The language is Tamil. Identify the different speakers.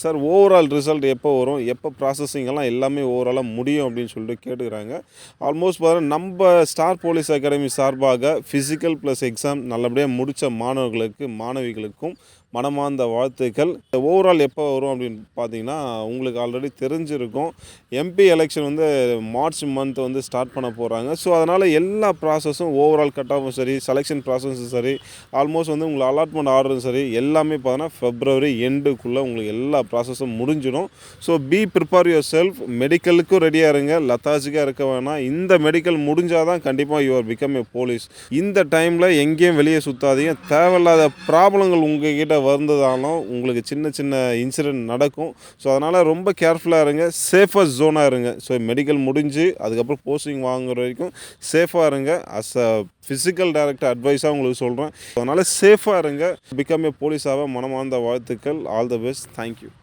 Speaker 1: சார் ஓவரால் ரிசல்ட் எப்போ வரும், எப்போ ப்ராசஸிங் எல்லாம் எல்லாமே ஓவராலாக முடியும் அப்படின்னு சொல்லிட்டு கேட்டுக்கிறாங்க. ஆல்மோஸ்ட் பார்த்தீங்கன்னா நம்ம ஸ்டார் போலீஸ் அகாடமி சார்பாக ஃபிசிக்கல் ப்ளஸ் எக்ஸாம் நல்லபடியாக முடித்த மாணவிகளுக்கும் மனமார்ந்த வாழ்த்துக்கள். ஓவரால் எப்போ வரும் அப்படின்னு பார்த்தீங்கன்னா உங்களுக்கு ஆல்ரெடி தெரிஞ்சிருக்கும். எம்பி எலெக்ஷன் வந்து மார்ச் மந்த் வந்து ஸ்டார்ட் பண்ண போகிறாங்க. ஸோ அதனால் எல்லா ப்ராசஸும் ஓவரால் கட் ஆஃபும் சரி, செலெக்ஷன் ப்ராசஸும் சரி, ஆல்மோஸ்ட் வந்து உங்களுக்கு அலாட்மெண்ட் ஆர்டரும் சரி, எல்லாமே பார்த்தீங்கன்னா ஃபெப்ரவரி எண்டுக்குள்ளே உங்களுக்கு எல்லா ப்ராசஸும் முடிஞ்சிடும். So prepare yourself. மெடிக்கலுக்கும் ரெடியாக இருங்க, லத்தாஜிக்காக இருக்க வேணாம். இந்த மெடிக்கல் முடிஞ்சால் தான் கண்டிப்பாக you are become a police. இந்த டைமில் எங்கேயும் வெளியே சுற்றாதீங்க. தேவையில்லாத ப்ராப்ளங்கள் உங்ககிட்ட வந்ததாலும் உங்களுக்கு சின்ன சின்ன இன்சிடென்ட் நடக்கும். ஸோ அதனால் ரொம்ப கேர்ஃபுல்லாக இருங்க, சேஃபஸ்ட் ஜோனாக இருங்க. ஸோ மெடிக்கல் முடிஞ்சு அதுக்கப்புறம் போஸ்டிங் வாங்குற வரைக்கும் சேஃபாக இருங்க. அஸ் அ ஃபிசிக்கல் டைரக்டர் அட்வைஸாக உங்களுக்கு சொல்கிறேன். அதனால் சேஃபாக இருங்க. பிகம் ஏ போலீஸாக மனமார்ந்த வாழ்த்துக்கள். All the best. தேங்க்யூ.